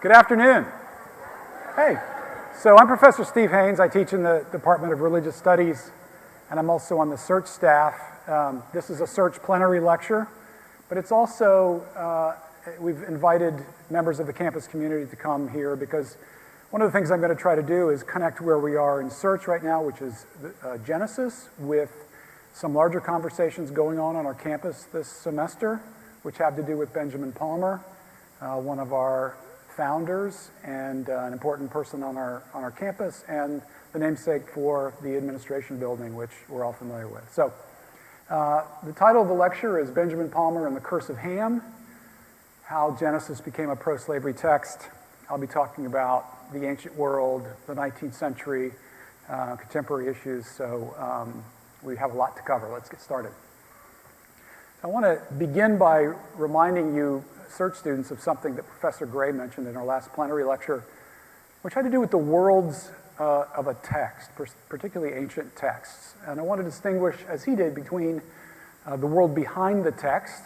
Good afternoon. Hey, so I'm Professor Steve Haynes. I teach in the Department of Religious Studies, and I'm also on the search staff. This is a search plenary lecture, but it's also, we've invited members of the campus community to come here because one of the things I'm going to try to do is connect where we are in search right now, which is Genesis, with some larger conversations going on our campus this semester, which have to do with Benjamin Palmer, one of our founders and an important person on our campus, and the namesake for the administration building, which we're all familiar with. So the title of the lecture is Benjamin Palmer and the Curse of Ham, How Genesis Became a Pro-Slavery Text. I'll be talking about the ancient world, the 19th century, contemporary issues, so we have a lot to cover. Let's get started. I want to begin by reminding you search students of something that Professor Gray mentioned in our last plenary lecture, which had to do with the worlds of a text, particularly ancient texts. And I want to distinguish, as he did, between the world behind the text,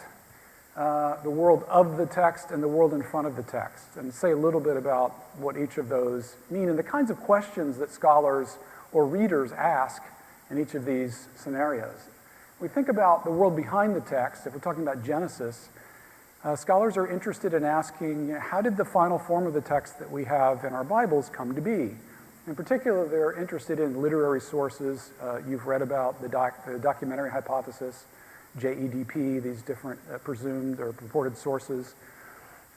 the world of the text, and the world in front of the text, and say a little bit about what each of those mean and the kinds of questions that scholars or readers ask in each of these scenarios. When we think about the world behind the text, if we're talking about Genesis, scholars are interested in asking, how did the final form of the text that we have in our Bibles come to be? In particular, they're interested in literary sources. You've read about the documentary hypothesis, JEDP, these different presumed or purported sources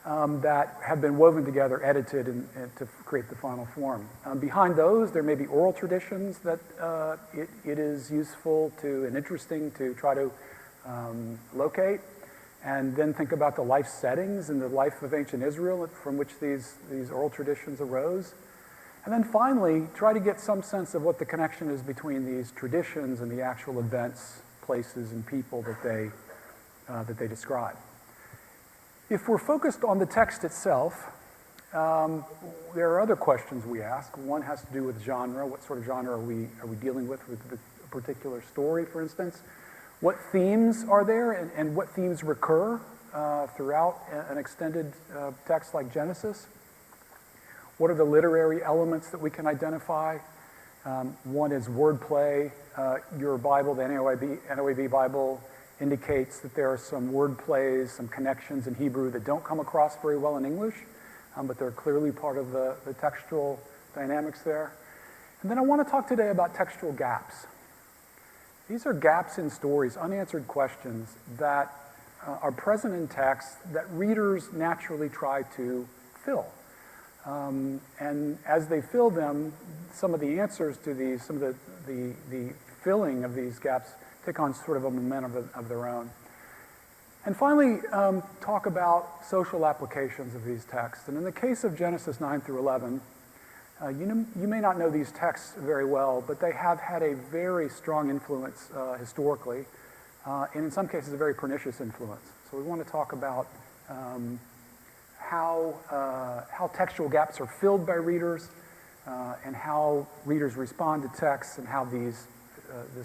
that have been woven together, edited, and to create the final form. Behind those, there may be oral traditions that it is useful to and interesting to try to locate. And then think about the life settings and the life of ancient Israel from which these oral traditions arose. And then finally, try to get some sense of what the connection is between these traditions and the actual events, places, and people that they describe. If we're focused on the text itself, there are other questions we ask. One has to do with genre. What sort of genre are we dealing with a particular story, for instance? What themes are there and what themes recur throughout an extended text like Genesis? What are the literary elements that we can identify? One is wordplay. Your Bible, the NOAB Bible, indicates that there are some word plays, some connections in Hebrew that don't come across very well in English, but they're clearly part of the textual dynamics there. And then I want to talk today about textual gaps. These are gaps in stories, unanswered questions that are present in text that readers naturally try to fill. And as they fill them, some of the answers to these, some of the filling of these gaps take on sort of a momentum of their own. And finally, talk about social applications of these texts. And in the case of Genesis 9 through 11, you may not know these texts very well, but they have had a very strong influence historically, and in some cases a very pernicious influence. So we want to talk about how textual gaps are filled by readers, and how readers respond to texts, and how this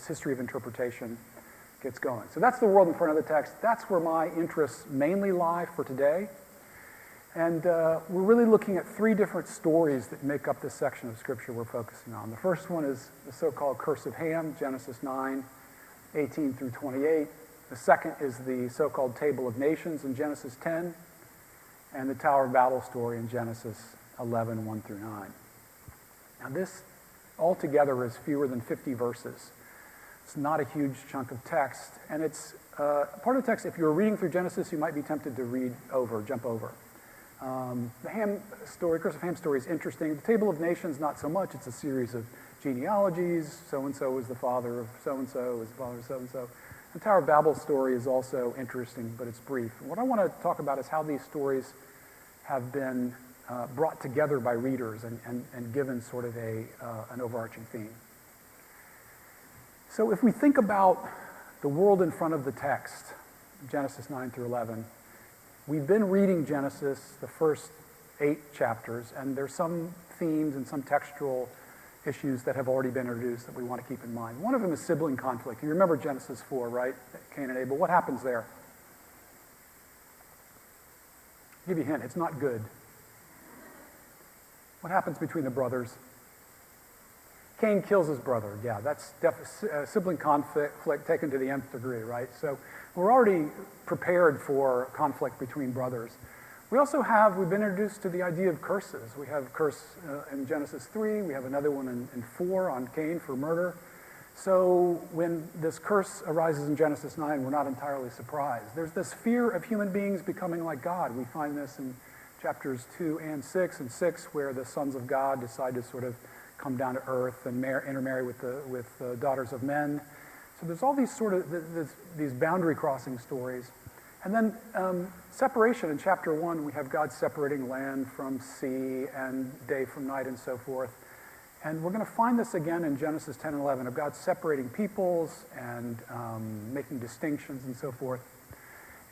history of interpretation gets going. So that's the world in front of the text. That's where my interests mainly lie for today. And we're really looking at three different stories that make up this section of Scripture we're focusing on. The first one is the so-called Curse of Ham, Genesis 9, 18 through 28. The second is the so-called Table of Nations in Genesis 10, and the Tower of Babel story in Genesis 11, 1 through 9. Now this altogether is fewer than 50 verses. It's not a huge chunk of text, and it's part of the text, if you're reading through Genesis, you might be tempted to jump over. The Ham story, Curse of Ham story is interesting. The Table of Nations, not so much. It's a series of genealogies. So-and-so is the father of so-and-so, is the father of so-and-so. The Tower of Babel story is also interesting, but it's brief. What I want to talk about is how these stories have been brought together by readers and given sort of an overarching theme. So if we think about the world in front of the text, Genesis 9 through 11, we've been reading Genesis, the first 8 chapters, and there's some themes and some textual issues that have already been introduced that we want to keep in mind. One of them is sibling conflict. You remember Genesis 4, right? Cain and Abel. What happens there? I'll give you a hint. It's not good. What happens between the brothers? Cain kills his brother. Yeah, that's sibling conflict taken to the nth degree, right? So we're already prepared for conflict between brothers. We've been introduced to the idea of curses. We have a curse in Genesis 3. We have another one in 4 on Cain for murder. So when this curse arises in Genesis 9, we're not entirely surprised. There's this fear of human beings becoming like God. We find this in chapters 2 and 6, where the sons of God decide to sort of come down to earth and intermarry with the daughters of men. So there's all these sort of these boundary crossing stories. And then separation in chapter 1, we have God separating land from sea and day from night and so forth. And we're going to find this again in Genesis 10 and 11 of God separating peoples and making distinctions and so forth.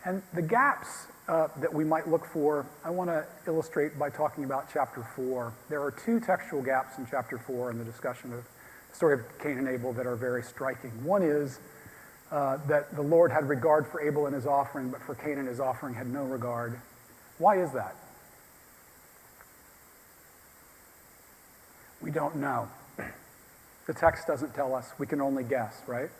And the gaps that we might look for, I want to illustrate by talking about chapter 4. There are 2 textual gaps in chapter 4 in the discussion of the story of Cain and Abel that are very striking. One is that the Lord had regard for Abel and his offering, but for Cain and his offering had no regard. Why is that? We don't know. The text doesn't tell us. We can only guess, right?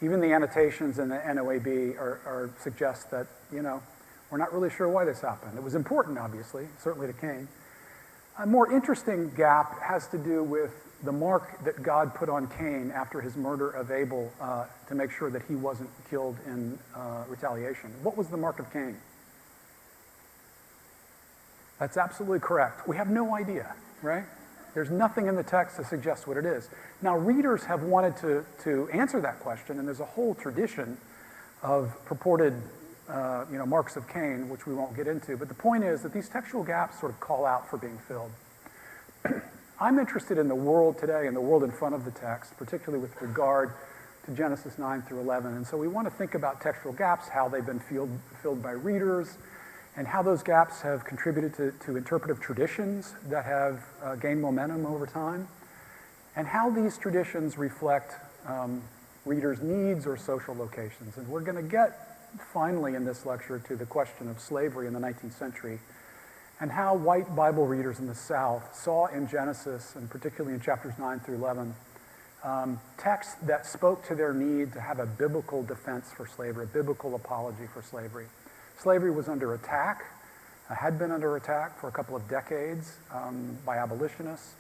Even the annotations in the NOAB suggest that, we're not really sure why this happened. It was important, obviously, certainly to Cain. A more interesting gap has to do with the mark that God put on Cain after his murder of Abel to make sure that he wasn't killed in retaliation. What was the mark of Cain? That's absolutely correct. We have no idea, right? There's nothing in the text to suggest what it is. Now, readers have wanted to answer that question, and there's a whole tradition of purported marks of Cain, which we won't get into. But the point is that these textual gaps sort of call out for being filled. I'm interested in the world today and the world in front of the text, particularly with regard to Genesis 9 through 11. And so we want to think about textual gaps, how they've been filled by readers, and how those gaps have contributed to interpretive traditions that have gained momentum over time, and how these traditions reflect readers' needs or social locations. And we're going to get finally in this lecture to the question of slavery in the 19th century and how white Bible readers in the South saw in Genesis, and particularly in chapters 9 through 11, texts that spoke to their need to have a biblical defense for slavery, a biblical apology for slavery. Slavery was under attack, had been under attack for a couple of decades by abolitionists,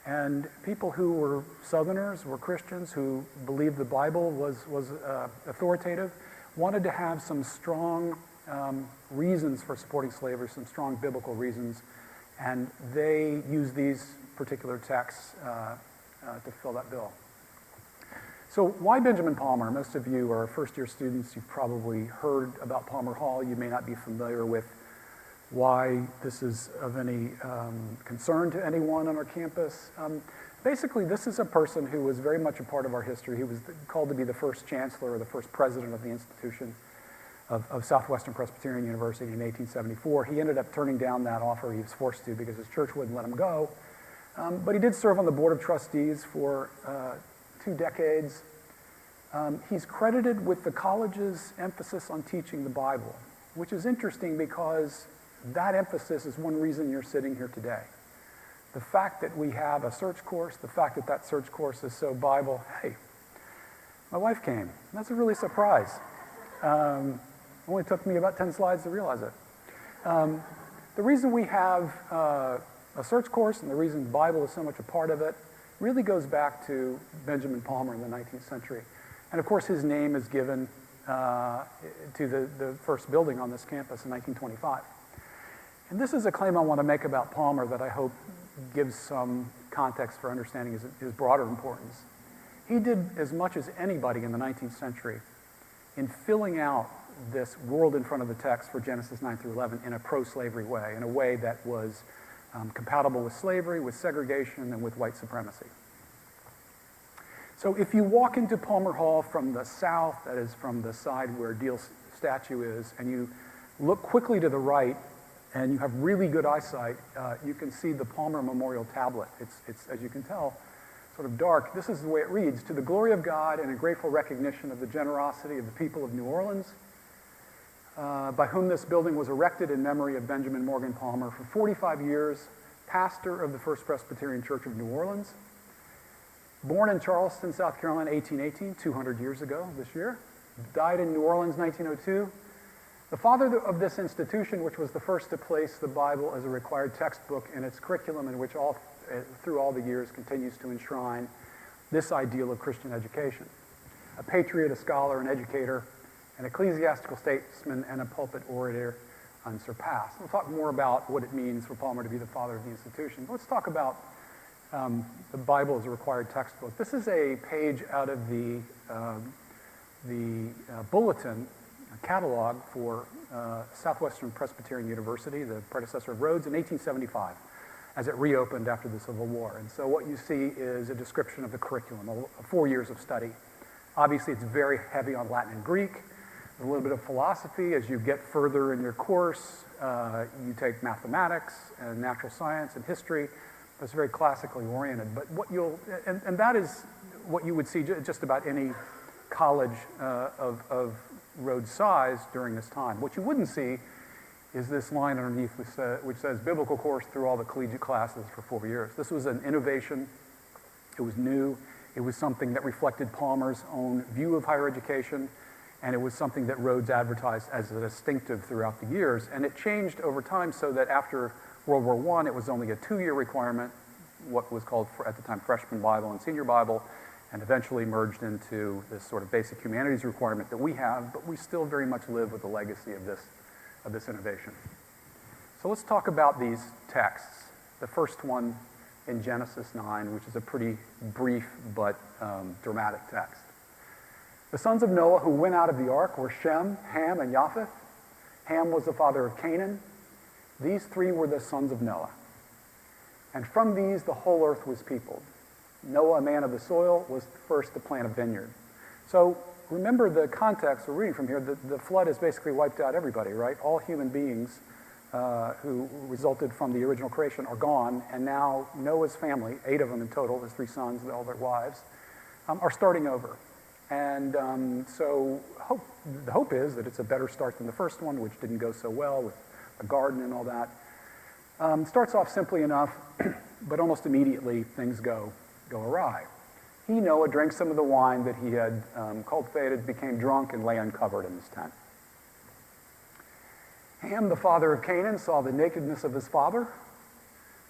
and people who were Southerners, were Christians, who believed the Bible was authoritative, wanted to have some strong reasons for supporting slavery, some strong biblical reasons, and they used these particular texts to fill that bill. So why Benjamin Palmer? Most of you are first-year students. You've probably heard about Palmer Hall. You may not be familiar with why this is of any concern to anyone on our campus. Basically, this is a person who was very much a part of our history. He was called to be the first chancellor or the first president of the institution of Southwestern Presbyterian University in 1874. He ended up turning down that offer. He was forced to because his church wouldn't let him go. But he did serve on the board of trustees for 2 decades. He's credited with the college's emphasis on teaching the Bible, which is interesting because that emphasis is one reason you're sitting here today. The fact that we have a search course, the fact that that search course is so Bible, hey, my wife came. That's a really surprise. Only took me about 10 slides to realize it. The reason we have a search course and the reason the Bible is so much a part of it really goes back to Benjamin Palmer in the 19th century. And of course, his name is given to the first building on this campus in 1925. And this is a claim I want to make about Palmer that I hope gives some context for understanding his broader importance. He did as much as anybody in the 19th century in filling out this world in front of the text for Genesis 9 through 11 in a pro-slavery way, in a way that was compatible with slavery, with segregation, and with white supremacy. So if you walk into Palmer Hall from the south, that is from the side where Deal's statue is, and you look quickly to the right, and you have really good eyesight, you can see the Palmer Memorial Tablet. It's, as you can tell, sort of dark. This is the way it reads: "To the glory of God and in grateful recognition of the generosity of the people of New Orleans, by whom this building was erected in memory of Benjamin Morgan Palmer, for 45 years, pastor of the First Presbyterian Church of New Orleans, born in Charleston, South Carolina, 1818, 200 years ago this year, died in New Orleans, 1902. The father of this institution, which was the first to place the Bible as a required textbook in its curriculum, and which through all the years continues to enshrine this ideal of Christian education. A patriot, a scholar, an educator, an ecclesiastical statesman, and a pulpit orator unsurpassed. We'll talk more about what it means for Palmer to be the father of the institution. But let's talk about the Bible as a required textbook. This is a page out of the bulletin catalog for Southwestern Presbyterian University, the predecessor of Rhodes, in 1875, as it reopened after the Civil War. And so what you see is a description of the curriculum, 4 years of study. Obviously, it's very heavy on Latin and Greek. There's a little bit of philosophy. As you get further in your course, you take mathematics and natural science and history. It's very classically oriented. But what and that is what you would see just about any college of Rhodes size during this time. What you wouldn't see is this line underneath which says biblical course through all the collegiate classes for 4 years. This was an innovation. It was new. It was something that reflected Palmer's own view of higher education, and it was something that Rhodes advertised as a distinctive throughout the years. And it changed over time so that after World War I, it was only a 2-year requirement, what was called at the time Freshman Bible and Senior Bible, and eventually merged into this sort of basic humanities requirement that we have, but we still very much live with the legacy of this innovation. So let's talk about these texts. The first one in Genesis 9, which is a pretty brief but dramatic text. The sons of Noah who went out of the ark were Shem, Ham, and Japheth. Ham was the father of Canaan. These 3 were the sons of Noah. And from these the whole earth was peopled. Noah, a man of the soil, was first to plant a vineyard. So remember the context we're reading from here. The flood has basically wiped out everybody, right? All human beings who resulted from the original creation are gone, and now Noah's family, 8 of them in total, his 3 sons, all their wives, are starting over. And so the hope is that it's a better start than the first one, which didn't go so well with a garden and all that. Starts off simply enough, but almost immediately things go awry. He, Noah, drank some of the wine that he had cultivated, became drunk, and lay uncovered in his tent. Ham, the father of Canaan, saw the nakedness of his father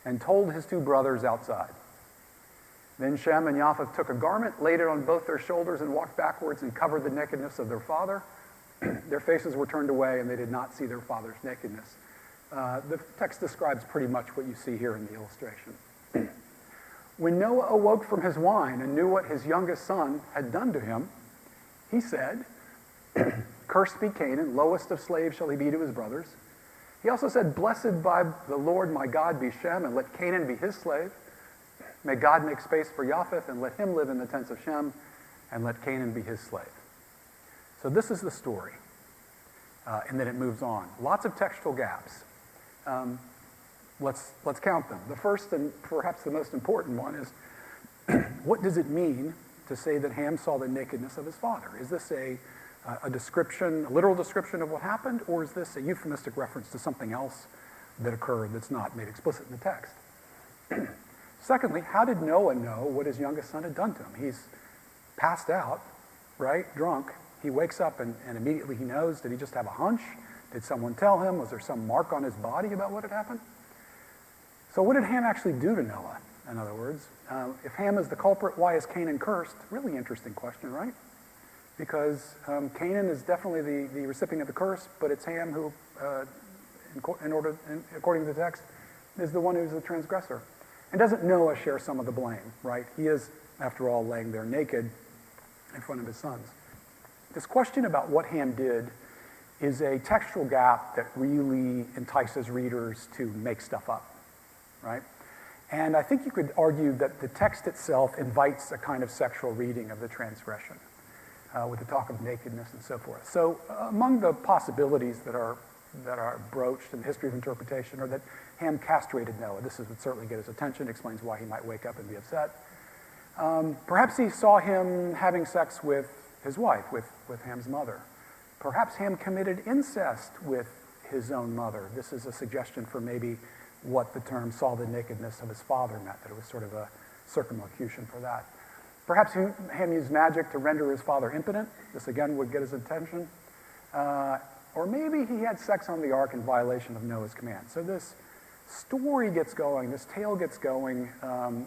and told his 2 brothers outside. Then Shem and Japheth took a garment, laid it on both their shoulders, and walked backwards and covered the nakedness of their father. Their faces were turned away, and they did not see their father's nakedness. The text describes pretty much what you see here in the illustration. When Noah awoke from his wine and knew what his youngest son had done to him, he said, "Cursed be Canaan, lowest of slaves shall he be to his brothers." He also said, "Blessed by the Lord my God be Shem, and let Canaan be his slave. May God make space for Japheth, and let him live in the tents of Shem, and let Canaan be his slave." So this is the story, and then it moves on. Lots of textual gaps. Let's count them. The first and perhaps the most important one is, what does it mean to say that Ham saw the nakedness of his father? Is this a description, a literal description of what happened, or is this a euphemistic reference to something else that occurred that's not made explicit in the text? Secondly, how did Noah know what his youngest son had done to him? He's passed out, right, drunk. He wakes up and immediately he knows. Did he just have a hunch? Did someone tell him? Was there some mark on his body about what had happened? So what did Ham actually do to Noah, in other words? If Ham is the culprit, why is Canaan cursed? Really interesting question, right? Because Canaan is definitely the recipient of the curse, but it's Ham who, according to the text, is the one who's the transgressor. And doesn't Noah share some of the blame, right? He is, after all, laying there naked in front of his sons. This question about what Ham did is a textual gap that really entices readers to make stuff up, right? And I think you could argue that the text itself invites a kind of sexual reading of the transgression, with the talk of nakedness and so forth. So among the possibilities that are broached in the history of interpretation are that Ham castrated Noah. This would certainly get his attention, explains why he might wake up and be upset. Perhaps he saw him having sex with his wife, with Ham's mother. Perhaps Ham committed incest with his own mother. This is a suggestion for maybe what the term saw the nakedness of his father meant, that it was sort of a circumlocution for that. Perhaps Ham used magic to render his father impotent. This again would get his attention. Or maybe he had sex on the ark in violation of Noah's command. So this story gets going, this tale gets going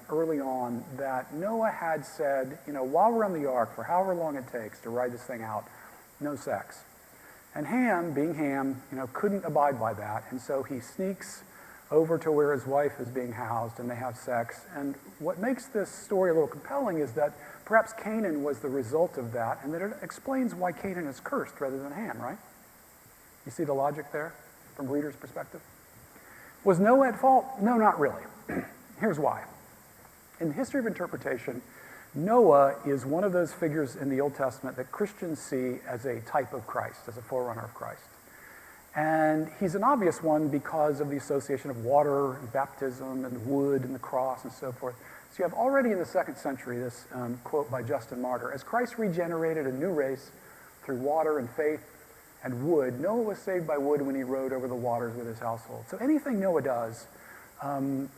early on that Noah had said, while we're on the ark, for however long it takes to ride this thing out, no sex. And Ham, being Ham, couldn't abide by that, and so he sneaks over to where his wife is being housed, and they have sex. And what makes this story a little compelling is that perhaps Canaan was the result of that, and that it explains why Canaan is cursed rather than Ham, right? You see the logic there from reader's perspective? Was Noah at fault? No, not really. Here's why. In the history of interpretation, Noah is one of those figures in the Old Testament that Christians see as a type of Christ, as a forerunner of Christ. And he's an obvious one because of the association of water and baptism and wood and the cross and so forth. So you have already in the 2nd century this quote by Justin Martyr: as Christ regenerated a new race through water and faith and wood, Noah was saved by wood when he rode over the waters with his household. So anything Noah does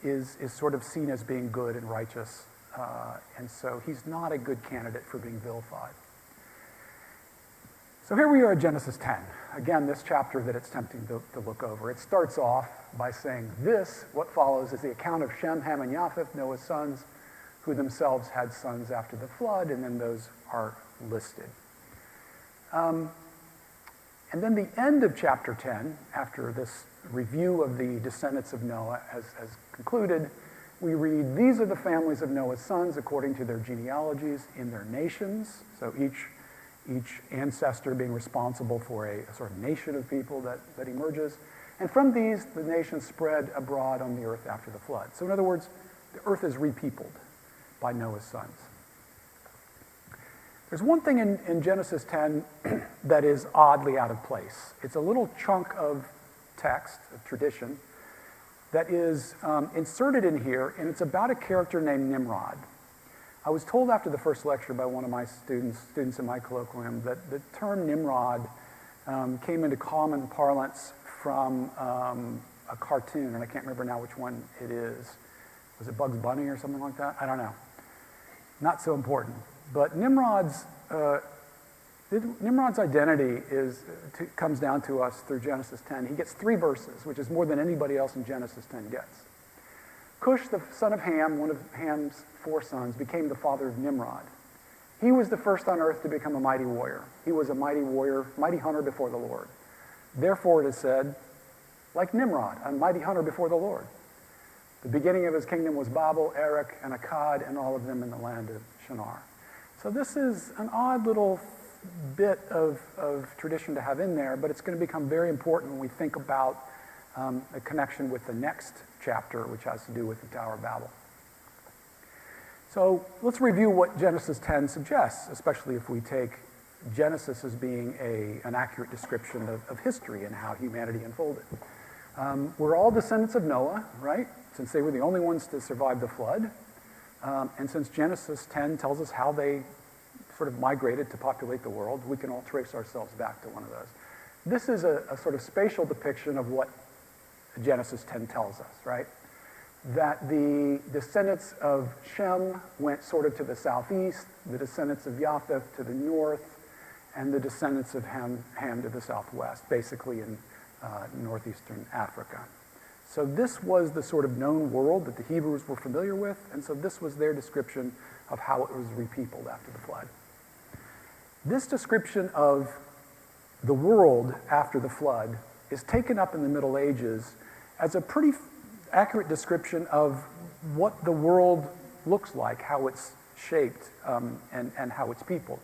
is sort of seen as being good and righteous. And so he's not a good candidate for being vilified. So here we are at Genesis 10. Again, this chapter that it's tempting to look over. It starts off by saying what follows is the account of Shem, Ham, and Japheth, Noah's sons, who themselves had sons after the flood, and then those are listed. And then the end of chapter 10, after this review of the descendants of Noah has concluded, we read, these are the families of Noah's sons according to their genealogies in their nations. So each ancestor being responsible for a sort of nation of people that emerges. And from these, the nations spread abroad on the earth after the flood. So in other words, the earth is repeopled by Noah's sons. There's one thing in Genesis 10 that is oddly out of place. It's a little chunk of text, of tradition, that is inserted in here, and it's about a character named Nimrod. I was told after the first lecture by one of my students in my colloquium, that the term Nimrod came into common parlance from a cartoon, and I can't remember now which one it is. Was it Bugs Bunny or something like that? I don't know. Not so important. But Nimrod's identity comes down to us through Genesis 10. He gets 3 verses, which is more than anybody else in Genesis 10 gets. Cush, the son of Ham, one of Ham's 4 sons, became the father of Nimrod. He was the first on earth to become a mighty warrior. He was a mighty warrior, mighty hunter before the Lord. Therefore, it is said, like Nimrod, a mighty hunter before the Lord. The beginning of his kingdom was Babel, Erech, and Akkad, and all of them in the land of Shinar. So this is an odd little bit of tradition to have in there, but it's going to become very important when we think about a connection with the next chapter, which has to do with the Tower of Babel. So let's review what Genesis 10 suggests, especially if we take Genesis as being an accurate description of history and how humanity unfolded. We're all descendants of Noah, right? Since they were the only ones to survive the flood. And since Genesis 10 tells us how they sort of migrated to populate the world, we can all trace ourselves back to one of those. This is a sort of spatial depiction of what Genesis 10 tells us, right? That the descendants of Shem went sort of to the southeast, the descendants of Japheth to the north, and the descendants of Ham to the southwest, basically in northeastern Africa. So this was the sort of known world that the Hebrews were familiar with, and so this was their description of how it was repeopled after the flood. This description of the world after the flood is taken up in the Middle Ages as a pretty accurate description of what the world looks like, how it's shaped, and how it's peopled.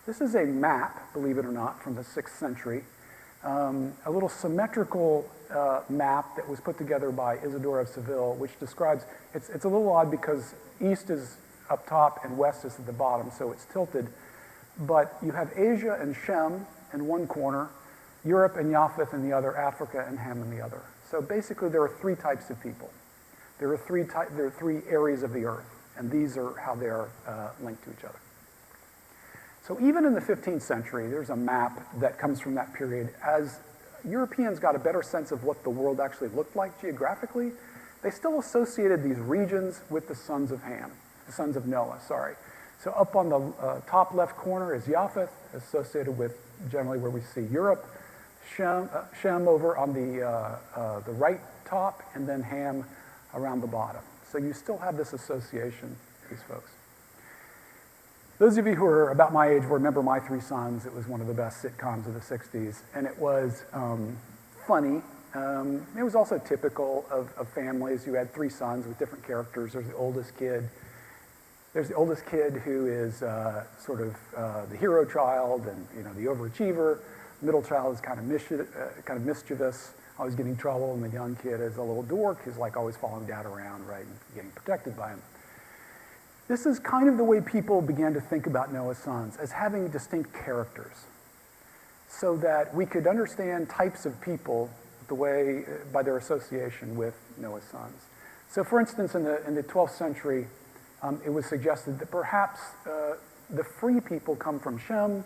This is a map, believe it or not, from the 6th century, a little symmetrical map that was put together by Isidore of Seville, which describes, it's a little odd because east is up top and west is at the bottom, so it's tilted. But you have Asia and Shem in one corner, Europe and Japheth in the other, Africa and Ham in the other. So basically there are 3 types of people. There are 3 areas of the earth, and these are how they are linked to each other. So even in the 15th century, there's a map that comes from that period as Europeans got a better sense of what the world actually looked like geographically, they still associated these regions with the sons of Ham, the sons of Noah, sorry. So up on the top left corner is Japheth, associated with generally where we see Europe, Shem over on the right top, and then Ham around the bottom. So you still have this association, these folks. Those of you who are about my age will remember My Three Sons. It was one of the best sitcoms of the 60s, and it was funny. It was also typical of families. You had three sons with different characters. There's the oldest kid. There's the oldest kid who is sort of the hero child and the overachiever. Middle child is kind of mischievous, always getting in trouble, and the young kid is a little dork who's like always following dad around, right, and getting protected by him. This is kind of the way people began to think about Noah's sons, as having distinct characters, so that we could understand types of people the way by their association with Noah's sons. So, for instance, in the 12th century, it was suggested that perhaps the free people come from Shem,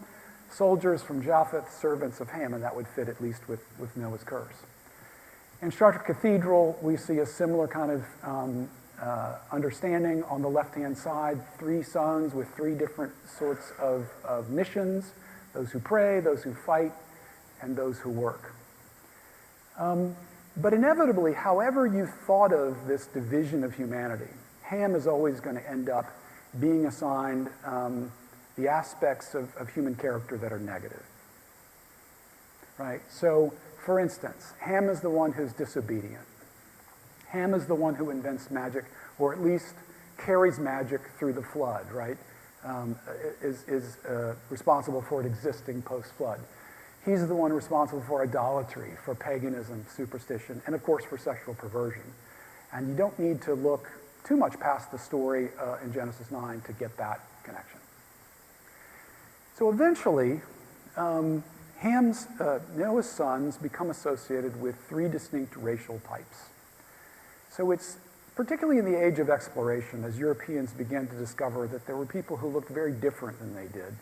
soldiers from Japheth, servants of Ham, and that would fit at least with Noah's curse. In Chartres Cathedral, we see a similar kind of understanding on the left-hand side, three sons with three different sorts of missions, those who pray, those who fight, and those who work. But inevitably, however you thought of this division of humanity, Ham is always going to end up being assigned the aspects of human character that are negative. Right? So, for instance, Ham is the one who's disobedient. Ham is the one who invents magic, or at least carries magic through the flood, right? Is responsible for it existing post-flood. He's the one responsible for idolatry, for paganism, superstition, and of course for sexual perversion. And you don't need to look too much past the story in Genesis 9 to get that connection. So eventually, Noah's sons become associated with three distinct racial types. So it's particularly in the age of exploration, as Europeans began to discover that there were people who looked very different than they did.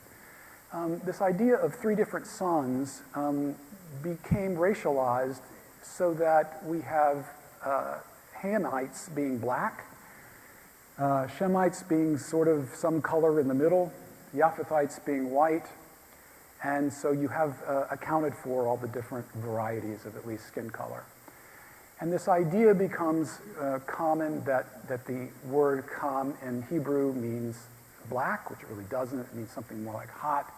This idea of three different sons became racialized so that we have Hamites being black, Shemites being sort of some color in the middle, Japhethites being white, and so you have accounted for all the different varieties of at least skin color. And this idea becomes common that the word kam in Hebrew means black, which it really doesn't. It means something more like hot.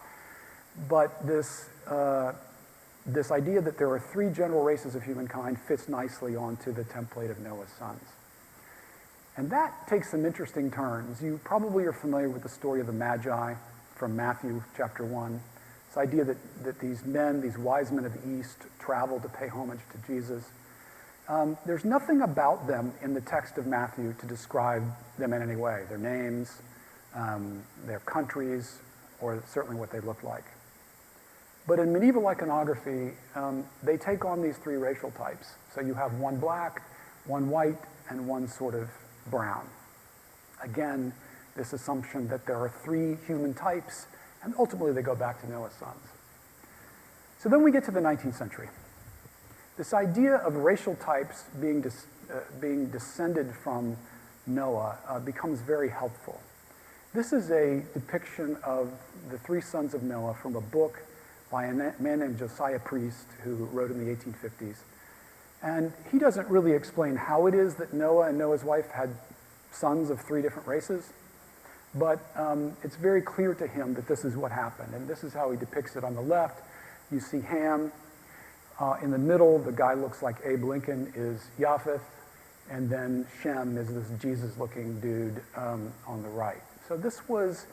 But this idea that there are three general races of humankind fits nicely onto the template of Noah's sons. And that takes some interesting turns. You probably are familiar with the story of the Magi from Matthew chapter 1. This idea that these men, these wise men of the East, travel to pay homage to Jesus. There's nothing about them in the text of Matthew to describe them in any way. Their names, their countries, or certainly what they look like. But in medieval iconography, they take on these three racial types. So you have one black, one white, and one sort of brown. Again, this assumption that there are three human types, and ultimately they go back to Noah's sons. So then we get to the 19th century. This idea of racial types being descended from Noah becomes very helpful. This is a depiction of the three sons of Noah from a book by a man named Josiah Priest, who wrote in the 1850s. And he doesn't really explain how it is that Noah and Noah's wife had sons of three different races, but it's very clear to him that this is what happened, and this is how he depicts it. On the left, you see Ham. In the middle, the guy looks like Abe Lincoln, is Japheth, and then Shem is this Jesus-looking dude on the right. So this was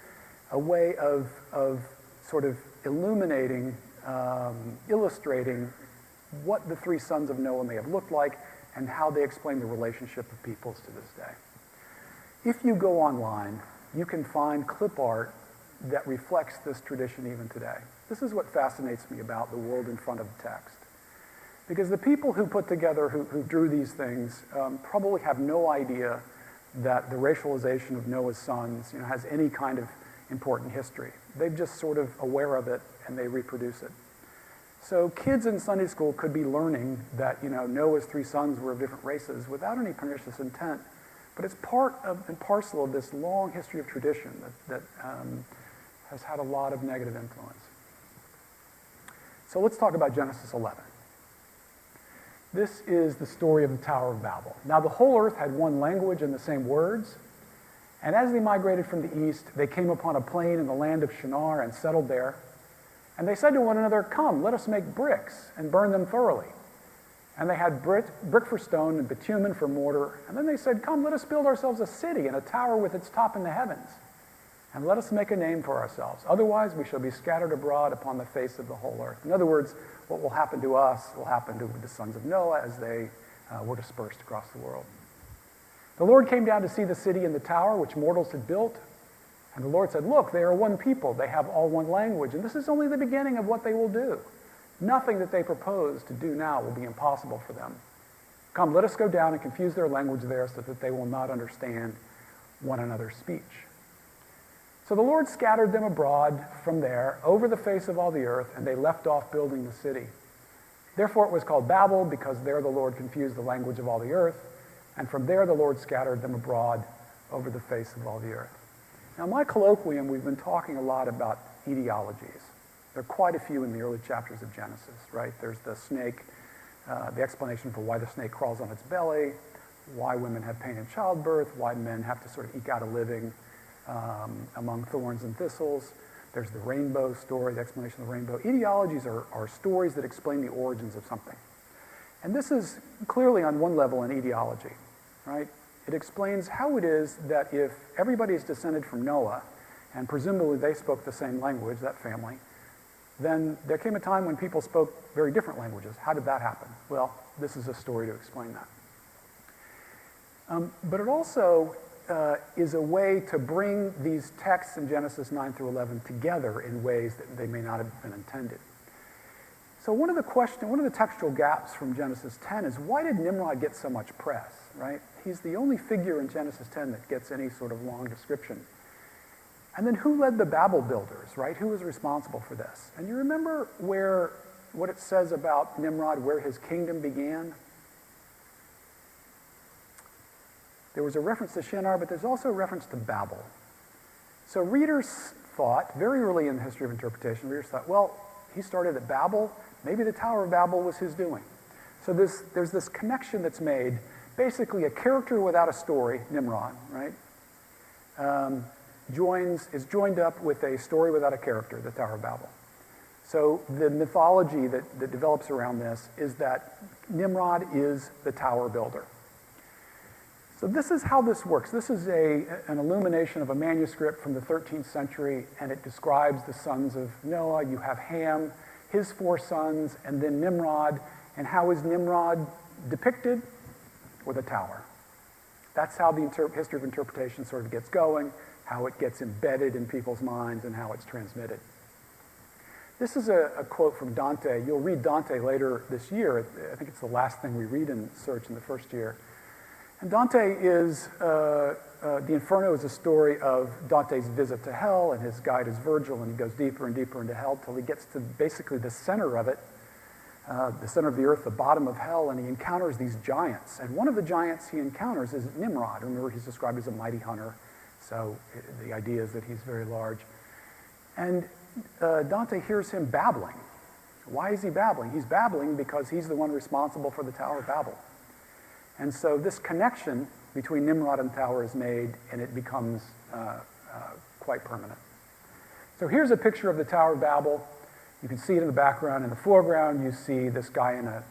a way of sort of illuminating, illustrating what the three sons of Noah may have looked like and how they explain the relationship of peoples to this day. If you go online, you can find clip art that reflects this tradition even today. This is what fascinates me about the world in front of the text. Because the people who put together, who drew these things, probably have no idea that the racialization of Noah's sons has any kind of important history. They're just sort of aware of it and they reproduce it. So kids in Sunday school could be learning that, Noah's 3 sons were of different races without any pernicious intent. But it's part of and parcel of this long history of tradition that has had a lot of negative influence. So let's talk about Genesis 11. This is the story of the Tower of Babel. Now the whole earth had one language and the same words. And as they migrated from the east, they came upon a plain in the land of Shinar and settled there. And they said to one another, "Come, let us make bricks and burn them thoroughly." And they had brick for stone and bitumen for mortar. And then they said, "Come, let us build ourselves a city and a tower with its top in the heavens. And let us make a name for ourselves. Otherwise we shall be scattered abroad upon the face of the whole earth." In other words, what will happen to us will happen to the sons of Noah as they were dispersed across the world. The Lord came down to see the city and the tower which mortals had built. And the Lord said, "Look, they are one people. They have all one language. And this is only the beginning of what they will do. Nothing that they propose to do now will be impossible for them. Come, let us go down and confuse their language there so that they will not understand one another's speech." So the Lord scattered them abroad from there over the face of all the earth, and they left off building the city. Therefore it was called Babel, because there the Lord confused the language of all the earth, and from there the Lord scattered them abroad over the face of all the earth. Now in my colloquium, we've been talking a lot about etiologies. There are quite a few in the early chapters of Genesis, right? There's the snake, the explanation for why the snake crawls on its belly, why women have pain in childbirth, why men have to sort of eke out a living among thorns and thistles. There's the rainbow story, the explanation of the rainbow. Etiologies are stories that explain the origins of something. And this is clearly on one level an etiology, right? It explains how it is that if everybody is descended from Noah, and presumably they spoke the same language, that family, then there came a time when people spoke very different languages. How did that happen? Well, this is a story to explain that. But it also is a way to bring these texts in Genesis 9 through 11 together in ways that they may not have been intended. So one of the textual gaps from Genesis 10 is, why did Nimrod get so much press, right? He's the only figure in Genesis 10 that gets any sort of long description. And then who led the Babel builders, right? Who was responsible for this? And you remember what it says about Nimrod, where his kingdom began? There was a reference to Shinar, but there's also a reference to Babel. So readers thought, very early in the history of interpretation, readers thought, well, he started at Babel. Maybe the Tower of Babel was his doing. So there's this connection that's made, basically a character without a story, Nimrod, right? Is joined up with a story without a character, the Tower of Babel. So the mythology that develops around this is that Nimrod is the tower builder. So this is how this works. This is an illumination of a manuscript from the 13th century, and it describes the sons of Noah. You have Ham, his 4 sons, and then Nimrod. And how is Nimrod depicted? With a tower. That's how the history of interpretation sort of gets going, how it gets embedded in people's minds, and how it's transmitted. This is a quote from Dante. You'll read Dante later this year. I think it's the last thing we read in Search in the first year. And Dante is, the Inferno is a story of Dante's visit to hell, and his guide is Virgil, and he goes deeper and deeper into hell till he gets to basically the center of it, the center of the earth, the bottom of hell, and he encounters these giants. And one of the giants he encounters is Nimrod. Remember, he's described as a mighty hunter, so the idea is that he's very large. And Dante hears him babbling. Why is he babbling? He's babbling because he's the one responsible for the Tower of Babel. And so this connection between Nimrod and the tower is made, and it becomes quite permanent. So here's a picture of the Tower of Babel. You can see it in the background. In the foreground, you see this guy in a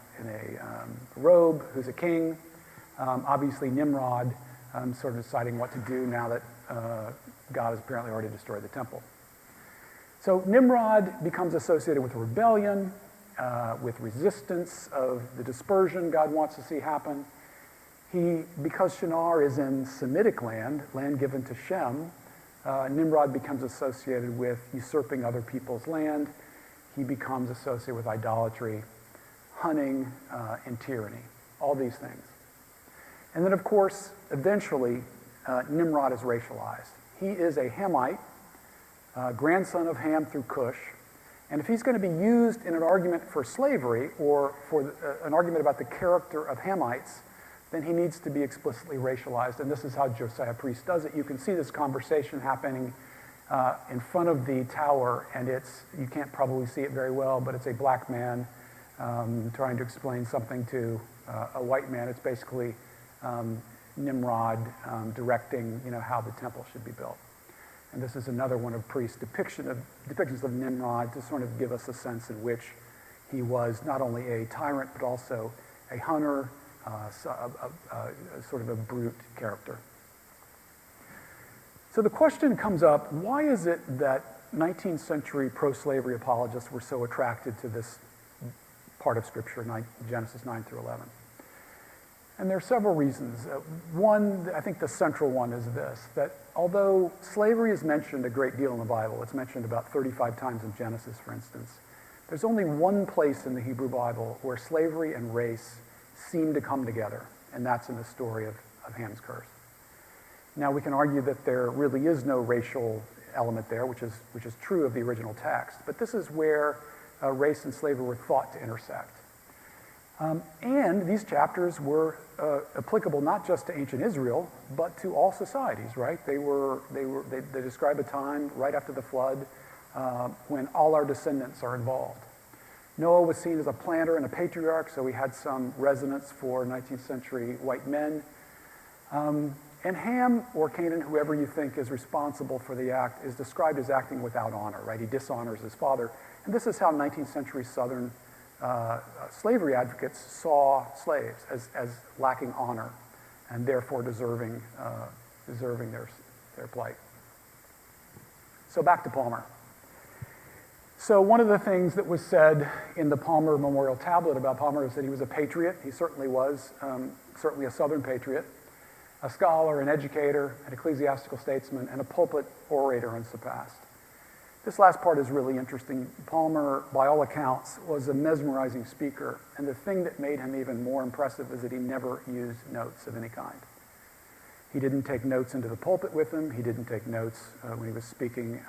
robe who's a king. Obviously, Nimrod sort of deciding what to do now that God has apparently already destroyed the temple. So Nimrod becomes associated with rebellion, with resistance of the dispersion God wants to see happen. Because Shinar is in Semitic land given to Shem, Nimrod becomes associated with usurping other people's land. He becomes associated with idolatry, hunting, and tyranny, all these things. And then, of course, eventually, Nimrod is racialized. He is a Hamite, grandson of Ham through Cush, And if he's going to be used in an argument for slavery or for an argument about the character of Hamites, then he needs to be explicitly racialized. And this is how Josiah Priest does it. You can see this conversation happening in front of the tower, and you can't probably see it very well, but it's a black man trying to explain something to a white man. It's basically Nimrod directing, how the temple should be built. And this is another one of Priest's depictions of Nimrod to sort of give us a sense in which he was not only a tyrant, but also a hunter, sort of a brute character. So the question comes up, why is it that 19th century pro-slavery apologists were so attracted to this part of Scripture, Genesis 9 through 11? And there are several reasons. One, I think the central one is this, that although slavery is mentioned a great deal in the Bible, it's mentioned about 35 times in Genesis, for instance, there's only one place in the Hebrew Bible where slavery and race seem to come together, and that's in the story of Ham's curse. Now, we can argue that there really is no racial element there, which is true of the original text, but this is where race and slavery were thought to intersect. And these chapters were applicable not just to ancient Israel, but to all societies, right? They describe a time right after the flood when all our descendants are involved. Noah was seen as a planter and a patriarch, so he had some resonance for 19th century white men. And Ham, or Canaan, whoever you think is responsible for the act, is described as acting without honor, right? He dishonors his father. And this is how 19th century Southern slavery advocates saw slaves as lacking honor and therefore deserving their plight. So back to Palmer. So one of the things that was said in the Palmer Memorial Tablet about Palmer is that he was a patriot. He certainly was, certainly a Southern patriot, a scholar, an educator, an ecclesiastical statesman, and a pulpit orator unsurpassed. This last part is really interesting. Palmer, by all accounts, was a mesmerizing speaker, and the thing that made him even more impressive is that he never used notes of any kind. He didn't take notes into the pulpit with him. He didn't take notes when he was speaking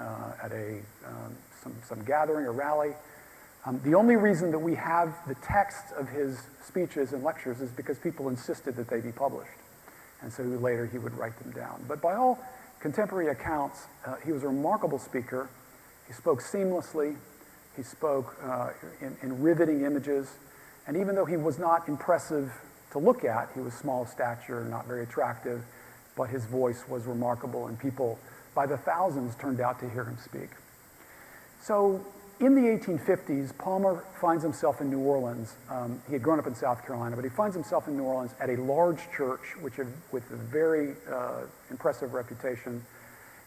at some gathering or rally. The only reason that we have the text of his speeches and lectures is because people insisted that they be published. And so later he would write them down. But by all contemporary accounts, he was a remarkable speaker. He spoke seamlessly. He spoke in riveting images. And even though he was not impressive to look at, he was small of stature, not very attractive, but his voice was remarkable, and people by the thousands turned out to hear him speak. So in the 1850s, Palmer finds himself in New Orleans. He had grown up in South Carolina, but he finds himself in New Orleans at a large church with a very impressive reputation.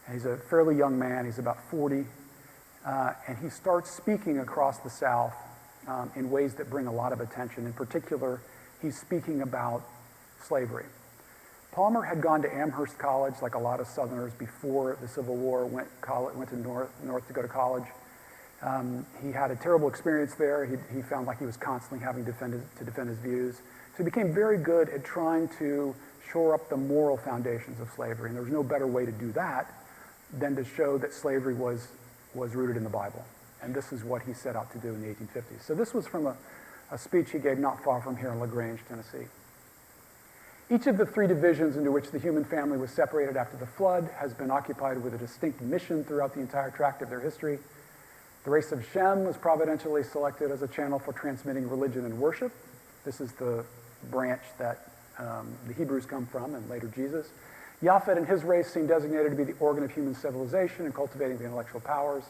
And he's a fairly young man. He's about 40. And he starts speaking across the South in ways that bring a lot of attention. In particular, he's speaking about slavery. Palmer had gone to Amherst College, like a lot of Southerners before the Civil War, went to North to go to college. He had a terrible experience there. He found like he was constantly having to defend his views. So he became very good at trying to shore up the moral foundations of slavery. And there was no better way to do that than to show that slavery was rooted in the Bible. And this is what he set out to do in the 1850s. So this was from a speech he gave not far from here in LaGrange, Tennessee. Each of the three divisions into which the human family was separated after the flood has been occupied with a distinct mission throughout the entire tract of their history. The race of Shem was providentially selected as a channel for transmitting religion and worship. This is the branch that the Hebrews come from, and later Jesus. Japhet and his race seem designated to be the organ of human civilization and cultivating the intellectual powers.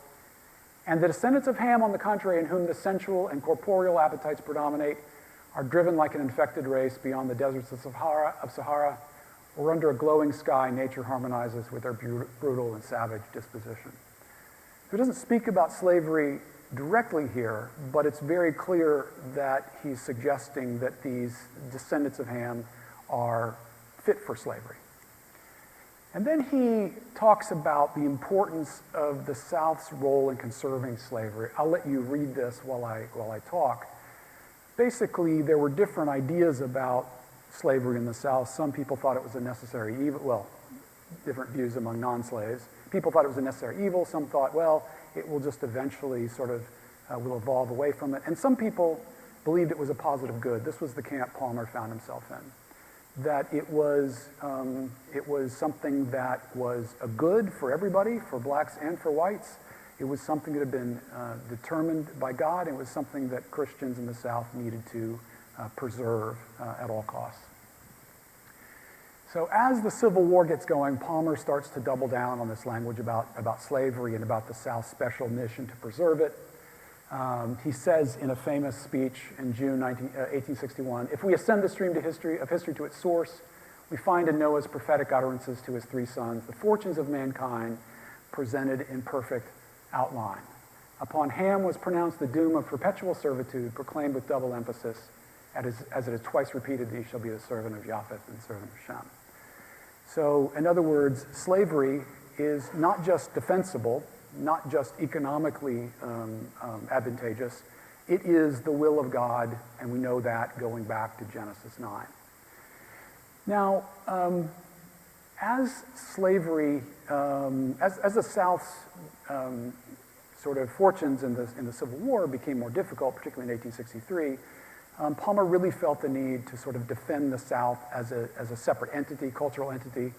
And the descendants of Ham, on the contrary, in whom the sensual and corporeal appetites predominate, are driven like an infected race beyond the deserts of Sahara, or under a glowing sky, nature harmonizes with their brutal and savage disposition. He doesn't speak about slavery directly here, but it's very clear that he's suggesting that these descendants of Ham are fit for slavery. And then he talks about the importance of the South's role in conserving slavery. I'll let you read this while I talk. Basically, there were different ideas about slavery in the South. Some people thought it was a necessary evil. Well, different views among non-slaves. People thought it was a necessary evil. Some thought, well, it will just eventually sort of will evolve away from it. And some people believed it was a positive good. This was the camp Palmer found himself in. That it was something that was a good for everybody, for blacks and for whites. It was something that had been determined by God. It was something that Christians in the South needed to preserve at all costs. So as the Civil War gets going, Palmer starts to double down on this language about slavery and about the South's special mission to preserve it. He says in a famous speech in June 1861, "If we ascend the stream of history to its source, we find in Noah's prophetic utterances to his three sons the fortunes of mankind presented in perfect outline. Upon Ham was pronounced the doom of perpetual servitude, proclaimed with double emphasis, as it is twice repeated, that he shall be the servant of Japheth and servant of Shem." So, in other words, slavery is not just defensible, not just economically advantageous, it is the will of God, and we know that going back to Genesis 9. Now, as slavery, as the South's sort of fortunes in the Civil War became more difficult, particularly in 1863, Palmer really felt the need to sort of defend the South as a separate entity, cultural entity,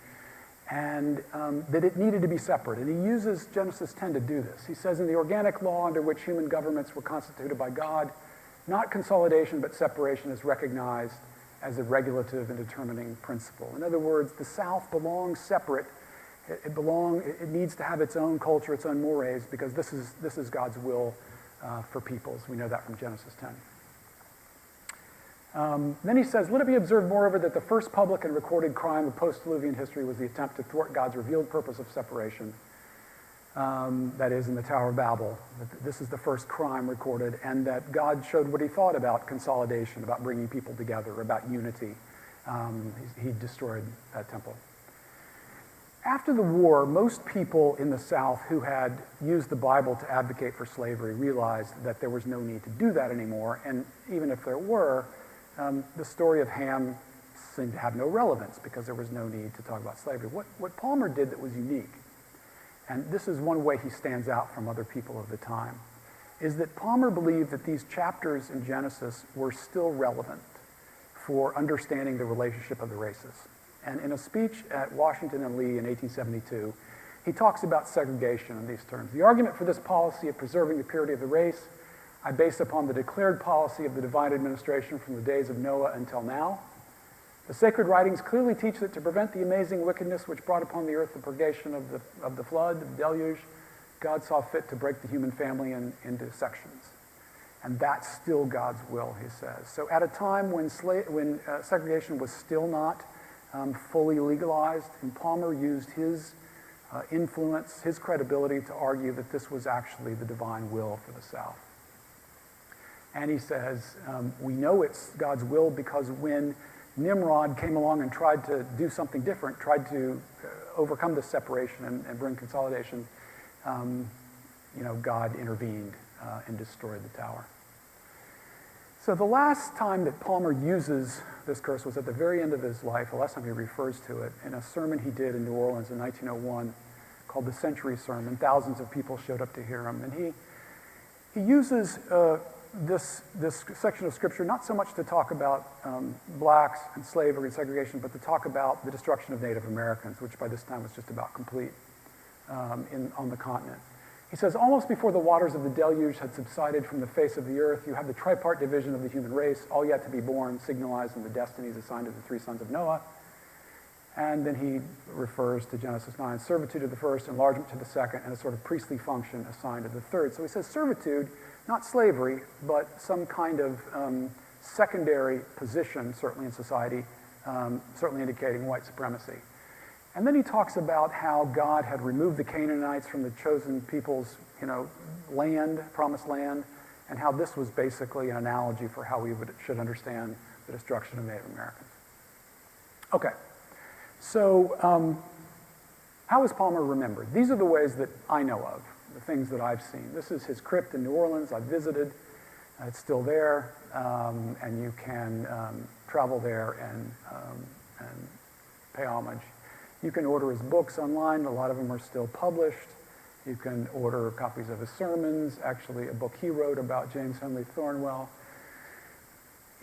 and that it needed to be separate. And he uses Genesis 10 to do this. He says, "In the organic law under which human governments were constituted by God, not consolidation but separation is recognized as a regulative and determining principle." In other words, the South belongs separate. It needs to have its own culture, its own mores, because this is God's will for peoples. We know that from Genesis 10. Then he says, "Let it be observed, moreover, that the first public and recorded crime of post-Diluvian history was the attempt to thwart God's revealed purpose of separation, that is, in the Tower of Babel. This is the first crime recorded, and that God showed what he thought about consolidation, about bringing people together, about unity. He destroyed that temple." After the war, most people in the South who had used the Bible to advocate for slavery realized that there was no need to do that anymore, and even if there were, the story of Ham seemed to have no relevance because there was no need to talk about slavery. What Palmer did that was unique, and this is one way he stands out from other people of the time, is that Palmer believed that these chapters in Genesis were still relevant for understanding the relationship of the races. And in a speech at Washington and Lee in 1872, he talks about segregation in these terms. "The argument for this policy of preserving the purity of the race I base upon the declared policy of the divine administration from the days of Noah until now. The sacred writings clearly teach that to prevent the amazing wickedness which brought upon the earth the purgation of the flood, the deluge, God saw fit to break the human family into sections. And that's still God's will," he says. So at a time when segregation was still not fully legalized, and Palmer used his influence, his credibility to argue that this was actually the divine will for the South. And he says, we know it's God's will because when Nimrod came along and tried to do something different, tried to overcome this separation and bring consolidation, God intervened and destroyed the tower. So the last time that Palmer uses this curse was at the very end of his life. The last time he refers to it in a sermon he did in New Orleans in 1901 called the Century Sermon. Thousands of people showed up to hear him. And he uses this section of Scripture not so much to talk about blacks and slavery and segregation, but to talk about the destruction of Native Americans, which by this time was just about complete on the continent. He says, "Almost before the waters of the deluge had subsided from the face of the earth, you have the tripart division of the human race, all yet to be born, signalized in the destinies assigned to the three sons of Noah." And then he refers to Genesis 9, servitude to the first, enlargement to the second, and a sort of priestly function assigned to the third. So he says servitude, not slavery, but some kind of secondary position, certainly in society, certainly indicating white supremacy. And then he talks about how God had removed the Canaanites from the chosen people's, land, promised land, and how this was basically an analogy for how we should understand the destruction of Native Americans. Okay, so how is Palmer remembered? These are the ways that I know of, the things that I've seen. This is his crypt in New Orleans. I've visited. It's still there, and you can travel there and pay homage. You can order his books online. A lot of them are still published. You can order copies of his sermons, actually a book he wrote about James Henley Thornwell.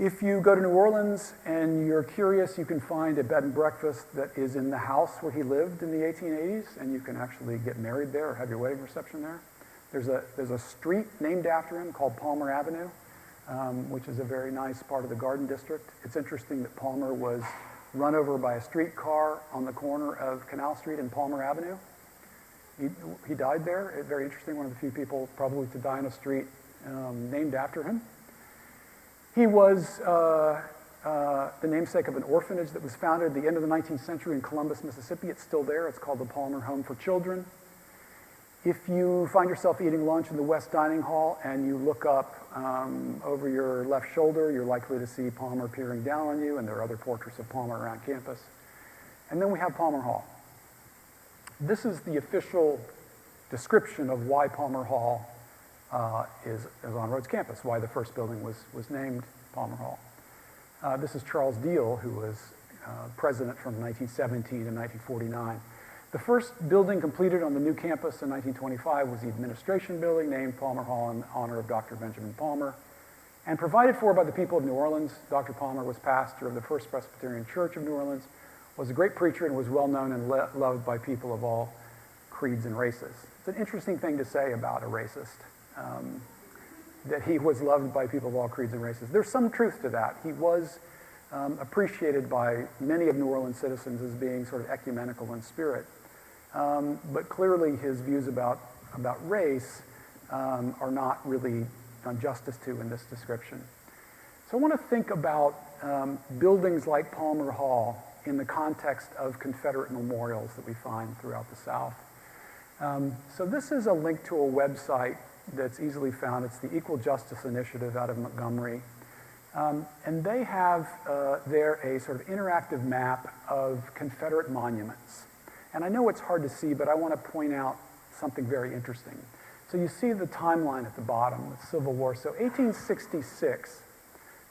If you go to New Orleans and you're curious, you can find a bed and breakfast that is in the house where he lived in the 1880s, and you can actually get married there or have your wedding reception there. There's a street named after him called Palmer Avenue, which is a very nice part of the Garden District. It's interesting that Palmer was run over by a streetcar on the corner of Canal Street and Palmer Avenue. He died there. Very interesting, one of the few people probably to die in a street named after him. He was the namesake of an orphanage that was founded at the end of the 19th century in Columbus, Mississippi. It's still there. It's called the Palmer Home for Children. If you find yourself eating lunch in the West Dining Hall and you look up over your left shoulder, you're likely to see Palmer peering down on you, and there are other portraits of Palmer around campus. And then we have Palmer Hall. This is the official description of why Palmer Hall is on Rhodes campus, why the first building was named Palmer Hall. This is Charles Deal, who was president from 1917 to 1949. The first building completed on the new campus in 1925 was the administration building, named Palmer Hall in honor of Dr. Benjamin Palmer. And provided for by the people of New Orleans, Dr. Palmer was pastor of the First Presbyterian Church of New Orleans, was a great preacher, and was well known and loved by people of all creeds and races. It's an interesting thing to say about a racist, that he was loved by people of all creeds and races. There's some truth to that. He was appreciated by many of New Orleans citizens as being sort of ecumenical in spirit. But clearly his views about race are not really done justice to in this description. So I want to think about buildings like Palmer Hall in the context of Confederate memorials that we find throughout the South. So this is a link to a website that's easily found. It's the Equal Justice Initiative out of Montgomery. And they have there a sort of interactive map of Confederate monuments. And I know it's hard to see, but I want to point out something very interesting. So you see the timeline at the bottom, the Civil War. So 1866,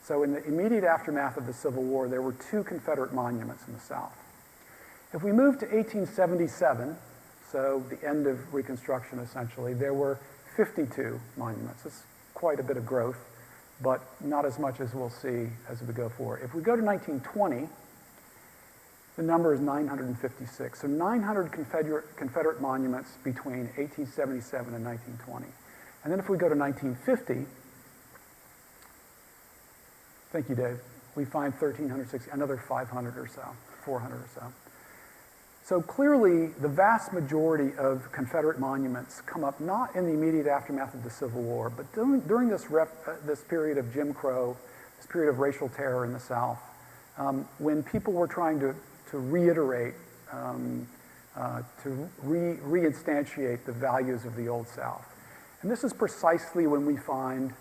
so in the immediate aftermath of the Civil War, there were 2 Confederate monuments in the South. If we move to 1877, so the end of Reconstruction essentially, there were 52 monuments. It's quite a bit of growth, but not as much as we'll see as we go forward. If we go to 1920, the number is 956. So 900 Confederate monuments between 1877 and 1920. And then if we go to 1950, thank you, Dave, we find 1,360, another 500 or so, 400 or so. So clearly, the vast majority of Confederate monuments come up not in the immediate aftermath of the Civil War, but during this period of Jim Crow, this period of racial terror in the South, when people were trying to reiterate, to reinstantiate the values of the Old South. And this is precisely when we find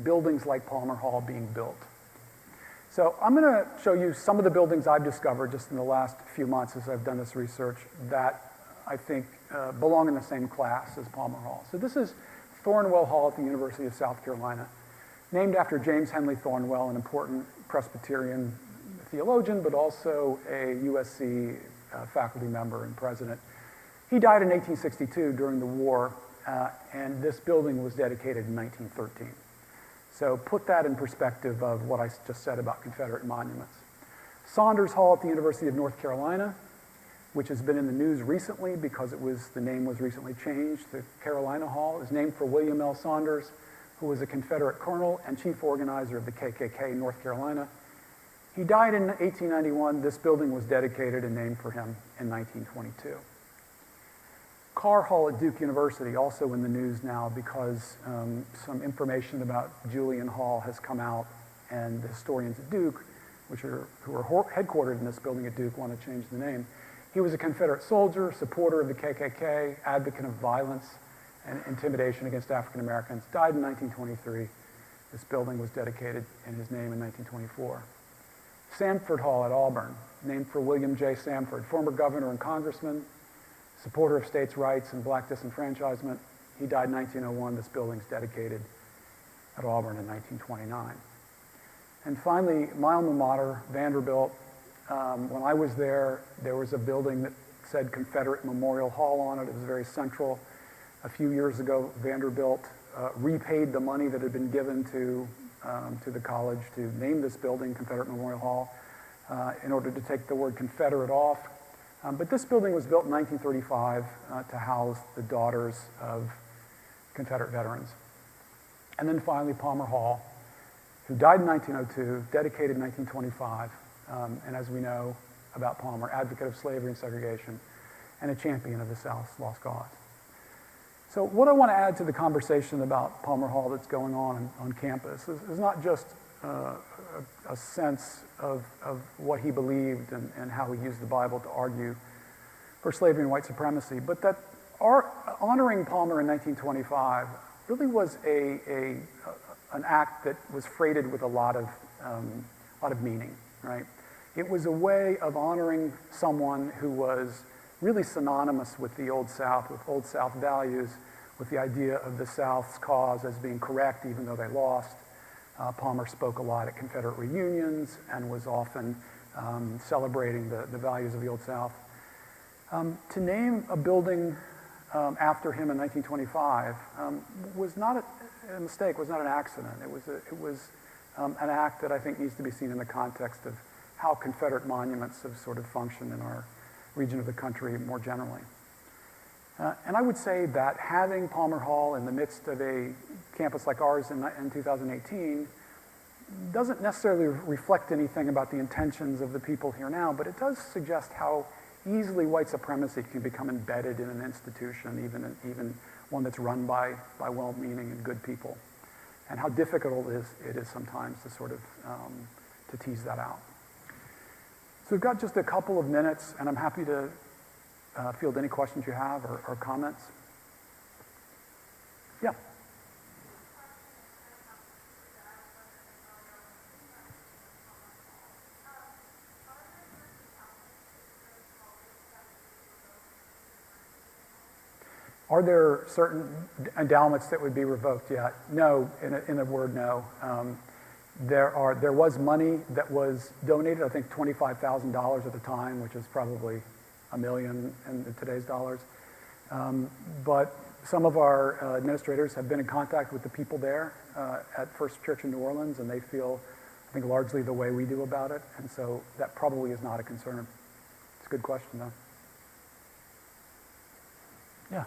buildings like Palmer Hall being built. So I'm going to show you some of the buildings I've discovered just in the last few months as I've done this research that I think belong in the same class as Palmer Hall. So this is Thornwell Hall at the University of South Carolina, named after James Henley Thornwell, an important Presbyterian theologian, but also a USC faculty member and president. He died in 1862 during the war, and this building was dedicated in 1913. So put that in perspective of what I just said about Confederate monuments. Saunders Hall at the University of North Carolina, which has been in the news recently because the name was recently changed to Carolina Hall, is named for William L. Saunders, who was a Confederate colonel and chief organizer of the KKK in North Carolina. He died in 1891. This building was dedicated and named for him in 1922. Carr Hall at Duke University, also in the news now because some information about Julian Hall has come out, and the historians at Duke, who are headquartered in this building at Duke, want to change the name. He was a Confederate soldier, supporter of the KKK, advocate of violence and intimidation against African Americans, died in 1923. This building was dedicated in his name in 1924. Samford Hall at Auburn, named for William J. Samford, former governor and congressman, supporter of states' rights and black disenfranchisement. He died in 1901. This building's dedicated at Auburn in 1929. And finally, my alma mater, Vanderbilt. When I was there, there was a building that said Confederate Memorial Hall on it. It was very central. A few years ago, Vanderbilt repaid the money that had been given to the college to name this building Confederate Memorial Hall in order to take the word Confederate off. But this building was built in 1935 to house the daughters of Confederate veterans. And then finally, Palmer Hall, who died in 1902, dedicated in 1925, and as we know about Palmer, advocate of slavery and segregation, and a champion of the South's lost cause. So what I want to add to the conversation about Palmer Hall that's going on campus is not just a sense of what he believed and how he used the Bible to argue for slavery and white supremacy, but that honoring Palmer in 1925 really was an act that was freighted with a lot of meaning, right? It was a way of honoring someone who was really synonymous with the Old South, with Old South values, with the idea of the South's cause as being correct even though they lost. Palmer spoke a lot at Confederate reunions and was often celebrating the values of the Old South. To name a building after him in 1925 was not a mistake, was not an accident. It was an act that I think needs to be seen in the context of how Confederate monuments have sort of functioned in our region of the country more generally. And I would say that having Palmer Hall in the midst of a campus like ours in 2018 doesn't necessarily reflect anything about the intentions of the people here now, but it does suggest how easily white supremacy can become embedded in an institution, even one that's run by well-meaning and good people, and how difficult it is sometimes to sort of to tease that out. So we've got just a couple of minutes, and I'm happy to field any questions you have or comments. Yeah. Are there certain endowments that would be revoked yet? No, in a word, no. There was money that was donated, I think $25,000 at the time, which is probably $1 million in today's dollars. But some of our administrators have been in contact with the people there at First Church in New Orleans, and they feel, I think, largely the way we do about it. And so that probably is not a concern. It's a good question, though. Yeah.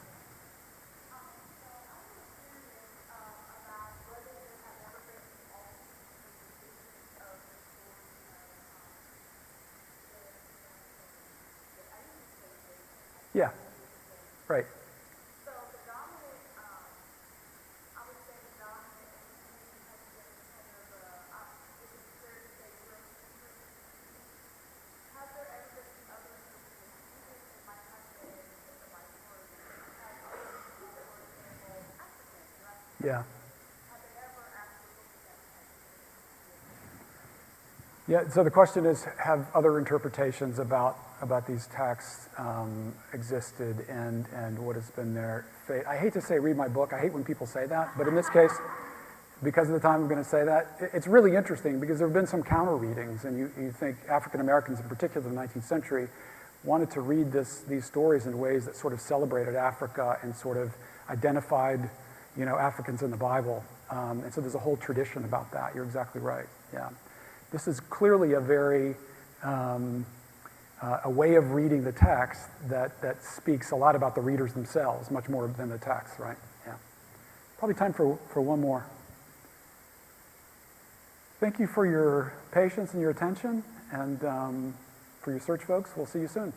Yeah, right. So the dominant, I would say the dominant has been kind of, is it fair to say, has there ever been other institutions that might have been the minority, has other people that were, for example, African, right? Yeah. Have they ever actually looked at that? Yeah, so the question is, have other interpretations about these texts existed and what has been their fate? I hate to say read my book. I hate when people say that. But in this case, because of the time I'm going to say that, it's really interesting because there have been some counter readings. And you think African Americans, in particular in the 19th century, wanted to read these stories in ways that sort of celebrated Africa and sort of identified, Africans in the Bible. And so there's a whole tradition about that. You're exactly right. Yeah. This is clearly a very a way of reading the text that speaks a lot about the readers themselves, much more than the text, right? Yeah. Probably time for one more. Thank you for your patience and your attention, and for your search folks, we'll see you soon.